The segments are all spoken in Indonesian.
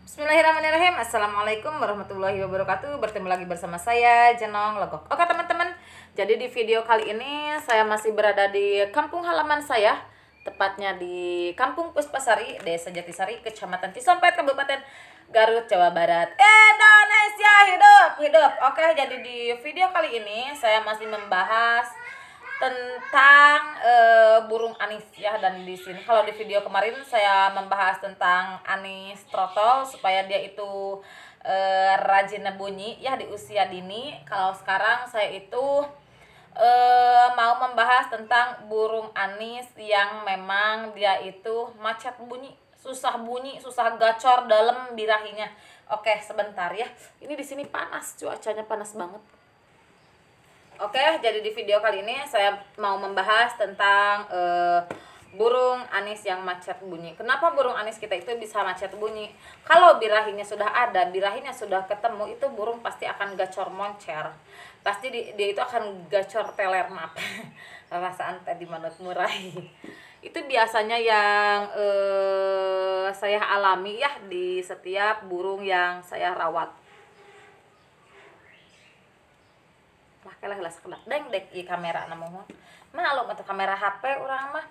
Bismillahirrahmanirrahim. Assalamualaikum warahmatullahi wabarakatuh. Bertemu lagi bersama saya Jenong Legok. Oke teman-teman, jadi di video kali ini saya masih berada di kampung halaman saya, tepatnya di Kampung Puspasari, Desa Jatisari, Kecamatan Cisompet, Kabupaten Garut, Jawa Barat. Indonesia hidup, hidup. Oke, jadi di video kali ini saya masih membahas tentang burung anis ya. Dan di sini kalau di video kemarin saya membahas tentang anis trotol supaya dia itu rajin bunyi ya di usia dini. Kalau sekarang saya itu mau membahas tentang burung anis yang memang dia itu macet bunyi, susah gacor dalam birahinya. Oke, sebentar ya. Ini di sini panas, cuacanya panas banget. Oke, jadi di video kali ini saya mau membahas tentang burung anis yang macet bunyi. Kenapa burung anis kita itu bisa macet bunyi? Kalau birahinya sudah ada, birahinya sudah ketemu, itu burung pasti akan gacor moncer. Pasti dia itu akan gacor teler, maaf. Perasaan tadi manut murai. Itu biasanya yang saya alami ya di setiap burung yang saya rawat. Lah sekedap deng dek i kamera namun malu atau kamera HP orang mah.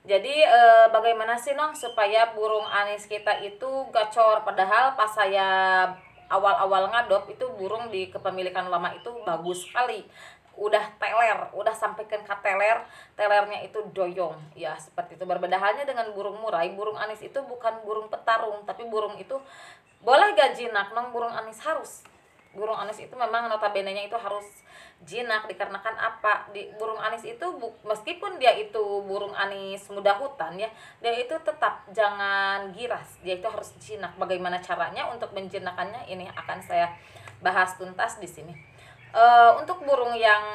Jadi bagaimana sih Nong supaya burung anis kita itu gacor, padahal pas saya awal-awal ngadop itu burung di kepemilikan lama itu bagus sekali, udah teler, udah sampaikan ke telernya itu doyong ya, seperti itu. Berbeda halnya dengan burung murai. Burung anis itu bukan burung petarung, tapi burung itu boleh gak jinak Nong. Burung anis harus, burung anis itu memang notabene-nya itu harus jinak, dikarenakan apa? Di burung anis itu meskipun dia itu burung anis muda hutan ya, dia itu tetap jangan giras, dia itu harus jinak. Bagaimana caranya untuk menjinakannya, ini akan saya bahas tuntas di sini. Untuk burung yang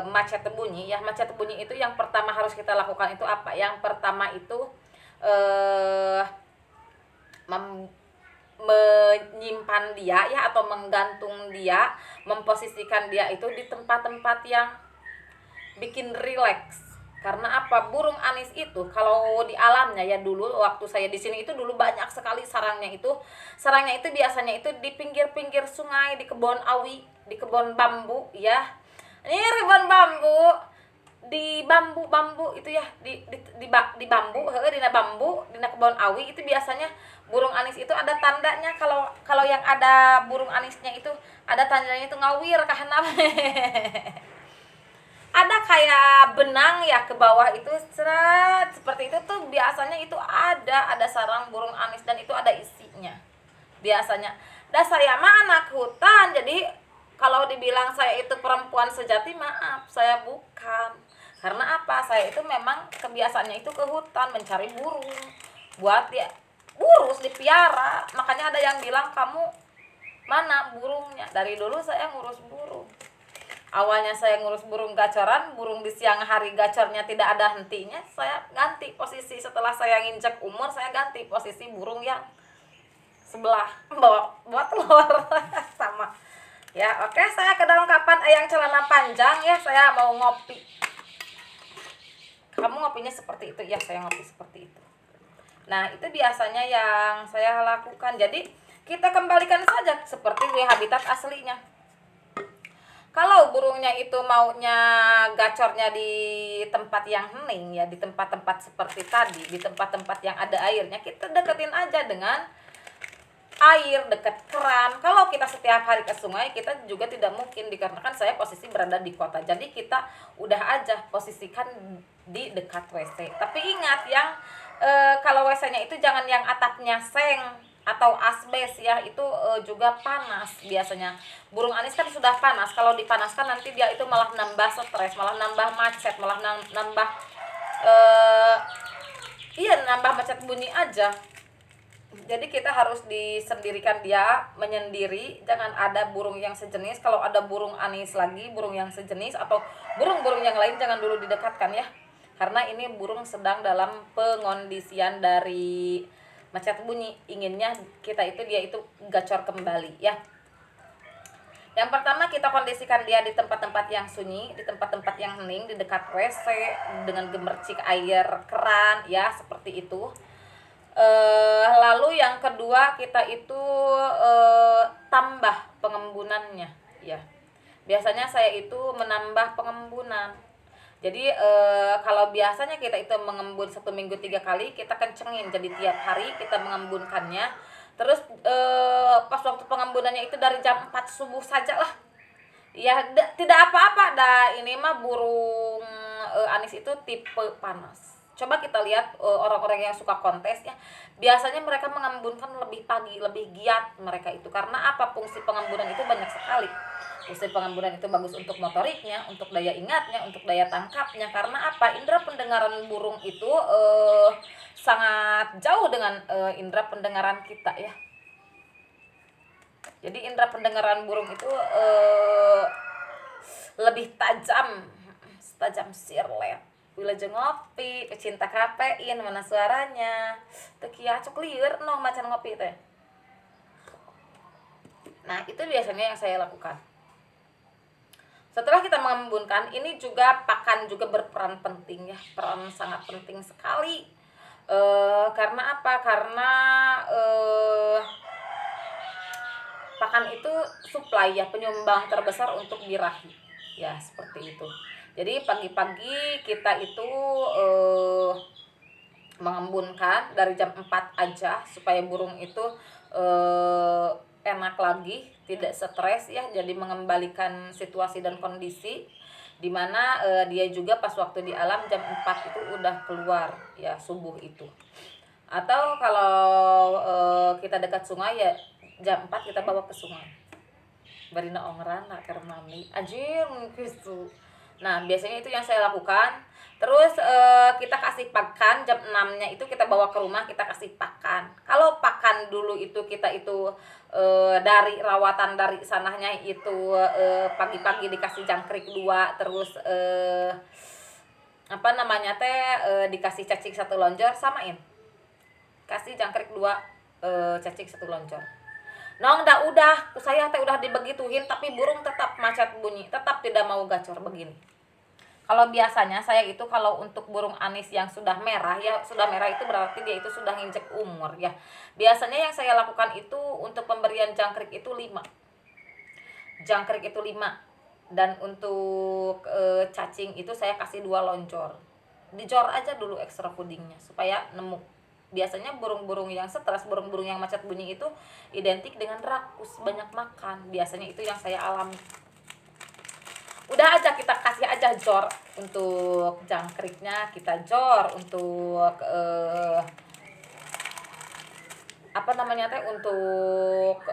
macet bunyi ya, macet bunyi itu yang pertama harus kita lakukan itu apa? Yang pertama itu menyimpan dia ya, atau menggantung dia, memposisikan dia itu di tempat-tempat yang bikin rileks. Karena apa? Burung anis itu kalau di alamnya ya, dulu waktu saya di sini itu dulu banyak sekali sarangnya itu. Sarangnya itu biasanya itu di pinggir-pinggir sungai, di kebun awi, di kebun bambu ya. Ini kebun bambu, di bambu itu ya, di bambu, di bambu, di kebun awi itu biasanya burung anis itu ada tandanya. Kalau yang ada burung anisnya itu ada tandanya itu ngawir kahana. Ada kayak benang ya ke bawah itu, seret, seperti itu tuh biasanya itu ada sarang burung anis dan itu ada isinya biasanya. Dan saya mah anak hutan, jadi kalau dibilang saya itu perempuan sejati, maaf, saya bukan. Karena apa? Saya itu memang kebiasaannya itu ke hutan mencari burung buat ya urus, dipiara. Makanya ada yang bilang, kamu mana burungnya? Dari dulu saya ngurus burung. Awalnya saya ngurus burung gacoran, burung di siang hari gacornya tidak ada hentinya, saya ganti posisi. Setelah saya nginjek umur, saya ganti posisi burung yang sebelah bawa telur. Sama ya. Oke, saya ke dalam kapan yang celana panjang ya, saya mau ngopi. Kamu ngopinya seperti itu ya, saya ngopi seperti itu. Nah, itu biasanya yang saya lakukan. Jadi kita kembalikan saja seperti habitat aslinya. Kalau burungnya itu maunya gacornya di tempat yang hening ya, di tempat-tempat seperti tadi, di tempat-tempat yang ada airnya, kita deketin aja dengan air, dekat keran. Kalau kita setiap hari ke sungai, kita juga tidak mungkin, dikarenakan saya posisi berada di kota. Jadi kita udah aja posisikan di dekat WC. Tapi ingat yang kalau WC-nya itu jangan yang atapnya seng atau asbes ya, itu juga panas biasanya. Burung anis kan sudah panas, kalau dipanaskan nanti dia itu malah nambah stres, malah nambah macet, malah nambah nambah macet bunyi aja. Jadi kita harus disendirikan dia menyendiri, jangan ada burung yang sejenis. Kalau ada burung anis lagi, burung yang sejenis atau burung-burung yang lain, jangan dulu didekatkan ya, karena ini burung sedang dalam pengondisian dari macet bunyi. Inginnya kita itu dia itu gacor kembali ya. Yang pertama kita kondisikan dia di tempat-tempat yang sunyi, di tempat-tempat yang hening, di dekat WC dengan gemercik air keran ya, seperti itu. Lalu yang yang kedua kita itu tambah pengembunannya ya. Biasanya saya itu menambah pengembunan. Jadi kalau biasanya kita itu mengembun 1 minggu 3 kali, kita kencengin jadi tiap hari kita mengembunkannya. Terus pas waktu pengembunannya itu dari jam 4 subuh saja lah. Ya tidak apa-apa dah, ini mah burung anis itu tipe panas. Coba kita lihat orang-orang yang suka kontes ya, biasanya mereka mengembunkan lebih pagi, lebih giat mereka itu. Karena apa? Fungsi pengembunan itu banyak sekali. Fungsi pengembunan itu bagus untuk motoriknya, untuk daya ingatnya, untuk daya tangkapnya. Karena apa? Indera pendengaran burung itu sangat jauh dengan indera pendengaran kita ya. Jadi indera pendengaran burung itu lebih tajam sirlet. Wilujeng ngopi, pecinta kafein, mana suaranya teu kieu cok lieur no macan ngopi teh. Nah, itu biasanya yang saya lakukan. Setelah kita mengembunkan, ini juga pakan juga berperan penting ya, peran sangat penting sekali. Karena apa? Karena pakan itu suplai ya, penyumbang terbesar untuk birahi ya, seperti itu. Jadi pagi-pagi kita itu mengembunkan dari jam 4 aja supaya burung itu enak lagi, tidak stres ya. Jadi mengembalikan situasi dan kondisi dimana dia juga pas waktu di alam jam 4 itu udah keluar ya, subuh itu. Atau kalau kita dekat sungai ya jam 4 kita bawa ke sungai. Barina ongrana karena mami anjir gitu. Nah, biasanya itu yang saya lakukan. Terus kita kasih pakan jam 6-nya itu kita bawa ke rumah, kita kasih pakan. Kalau pakan dulu itu kita itu dari rawatan dari sananya itu pagi-pagi dikasih jangkrik 2, terus apa namanya teh dikasih cacing 1 lonjor, samain. Kasih jangkrik 2, cacing 1 lonjor. Nong udah saya teh udah dibegituin tapi burung tetap macet bunyi, tetap tidak mau gacor begini. Kalau biasanya saya itu kalau untuk burung anis yang sudah merah ya, sudah merah itu berarti dia itu sudah nginjek umur ya. Biasanya yang saya lakukan itu untuk pemberian jangkrik itu 5. Jangkrik itu 5. Dan untuk cacing itu saya kasih 2 loncor. Dijor aja dulu ekstra pudingnya supaya nemu. Biasanya burung-burung yang stres, burung-burung yang macet bunyi itu identik dengan rakus, banyak makan. Biasanya itu yang saya alami. Udah aja kita kasih aja jor untuk jangkriknya, kita jor untuk apa namanya teh untuk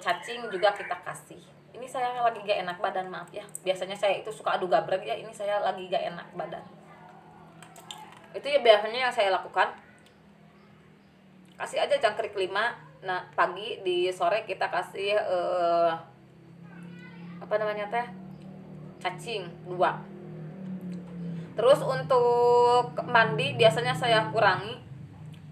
cacing juga kita kasih. Ini saya lagi gak enak badan, maaf ya. Biasanya saya itu suka adu gabrek ya, ini saya lagi gak enak badan. Itu ya biasanya yang saya lakukan. Kasih aja jangkrik 5. Nah, pagi di sore kita kasih apa namanya teh? Cacing 2. Terus untuk mandi biasanya saya kurangi.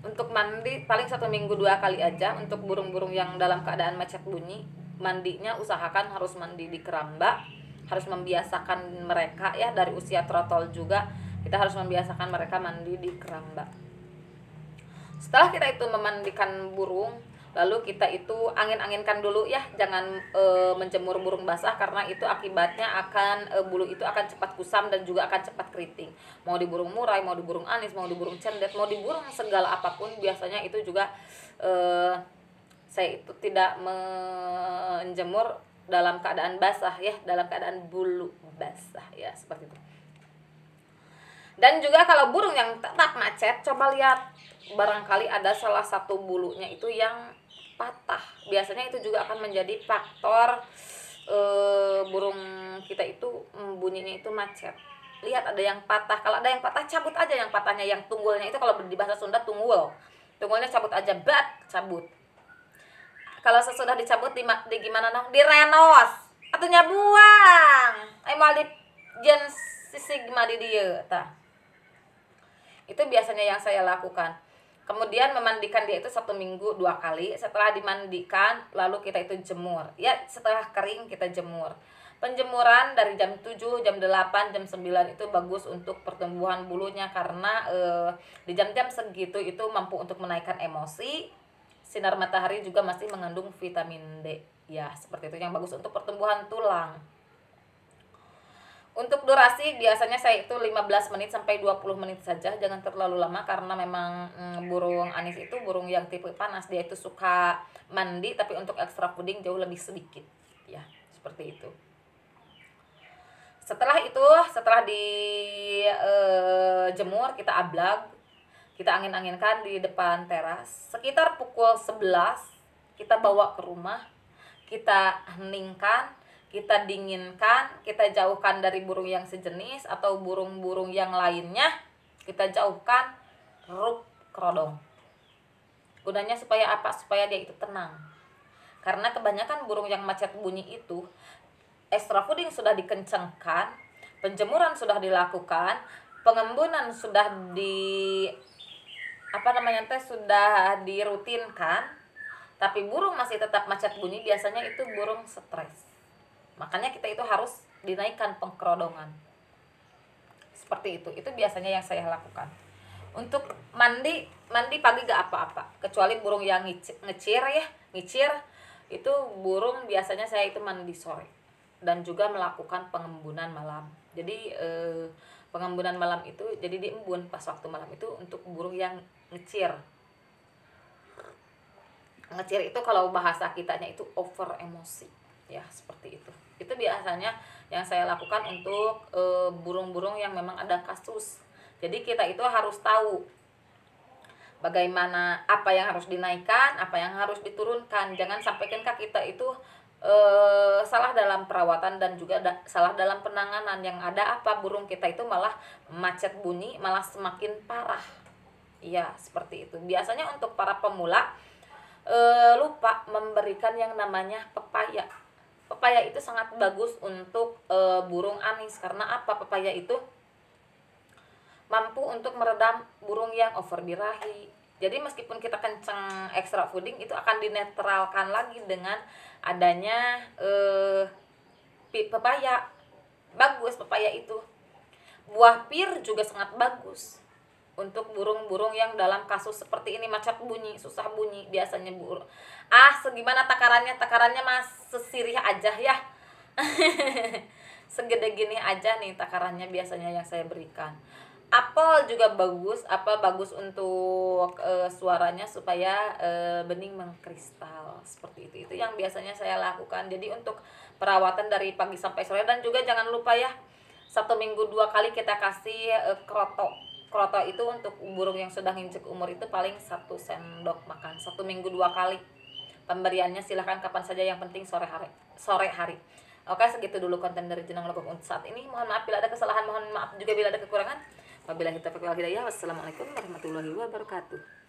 Untuk mandi paling 1 minggu 2 kali aja. Untuk burung-burung yang dalam keadaan macet bunyi, mandinya usahakan harus mandi di keramba. Harus membiasakan mereka ya, dari usia trotol juga kita harus membiasakan mereka mandi di keramba. Setelah kita itu memandikan burung, lalu kita itu angin-anginkan dulu ya, jangan menjemur burung basah karena itu akibatnya akan bulu itu akan cepat kusam dan juga akan cepat keriting. Mau di burung murai, mau di burung anis, mau di burung cendet, mau di burung segala apapun, biasanya itu juga saya itu tidak menjemur dalam keadaan basah ya, dalam keadaan bulu basah ya, seperti itu. Dan juga kalau burung yang tetap macet, coba lihat, barangkali ada salah satu bulunya itu yang patah. Biasanya itu juga akan menjadi faktor burung kita itu bunyinya itu macet. Lihat ada yang patah. Kalau ada yang patah, cabut aja yang patahnya, yang tunggulnya itu kalau di bahasa Sunda tunggul. Tunggulnya cabut aja, cabut. Kalau sesudah dicabut di gimana dong? Direnos. Atunya buang. Mal di jen sisi gimana di dia tah. Itu biasanya yang saya lakukan. Kemudian memandikan dia itu 1 minggu 2 kali. Setelah dimandikan, lalu kita itu jemur. Ya, setelah kering kita jemur. Penjemuran dari jam 7, jam 8, jam 9 itu bagus untuk pertumbuhan bulunya. Karena di jam-jam segitu itu mampu untuk menaikkan emosi, sinar matahari juga masih mengandung vitamin D. Ya, seperti itu yang bagus untuk pertumbuhan tulang. Untuk durasi biasanya saya itu 15 menit sampai 20 menit saja, jangan terlalu lama karena memang burung anis itu burung yang tipe panas, dia itu suka mandi, tapi untuk extra fooding jauh lebih sedikit. Ya, seperti itu. Setelah dijemur, kita ablag, kita angin-anginkan di depan teras. Sekitar pukul 11 kita bawa ke rumah, kita heningkan, kita dinginkan, kita jauhkan dari burung yang sejenis atau burung-burung yang lainnya, kita jauhkan ruk kerodong. Gunanya supaya apa? Supaya dia itu tenang. Karena kebanyakan burung yang macet bunyi itu extra fooding sudah dikencangkan, penjemuran sudah dilakukan, pengembunan sudah sudah dirutinkan, tapi burung masih tetap macet bunyi, biasanya itu burung stres. Makanya kita itu harus dinaikkan pengkerodongan. Seperti itu biasanya yang saya lakukan. Untuk mandi pagi gak apa-apa, kecuali burung yang ngicir, itu burung biasanya saya itu mandi sore. Dan juga melakukan pengembunan malam. Jadi pengembunan malam itu jadi diembun pas waktu malam itu untuk burung yang ngecir. Ngecir itu kalau bahasa kitanya itu over emosi. Ya, seperti itu. Itu biasanya yang saya lakukan untuk burung-burung yang memang ada kasus. Jadi kita itu harus tahu bagaimana, apa yang harus dinaikkan, apa yang harus diturunkan. Jangan sampaikan kita itu salah dalam perawatan dan juga salah dalam penanganan. Yang ada apa, burung kita itu malah macet bunyi, malah semakin parah. Iya, seperti itu. Biasanya untuk para pemula lupa memberikan yang namanya pepaya. Pepaya itu sangat bagus untuk burung anis. Karena apa? Pepaya itu mampu untuk meredam burung yang over birahi. Jadi meskipun kita kencang extra fooding, itu akan dinetralkan lagi dengan adanya pepaya. Bagus pepaya itu. Buah pir juga sangat bagus untuk burung-burung yang dalam kasus seperti ini, macet bunyi, susah bunyi. Biasanya burung segimana takarannya mas sesirih aja ya. Segede gini aja nih takarannya biasanya yang saya berikan. Apel juga bagus, apel bagus untuk suaranya supaya bening mengkristal. Seperti itu yang biasanya saya lakukan. Jadi untuk perawatan dari pagi sampai sore. Dan juga jangan lupa ya, 1 minggu 2 kali kita kasih kroto. Kroto itu untuk burung yang sudah nginjek umur itu paling 1 sendok makan 1 minggu 2 kali. Pemberiannya silahkan kapan saja, yang penting sore hari. Oke, segitu dulu konten dari Jenong Legok untuk saat ini. Mohon maaf bila ada kesalahan, mohon maaf juga bila ada kekurangan. Wabillahi taufiq wal hidayah. Wassalamualaikum warahmatullahi wabarakatuh.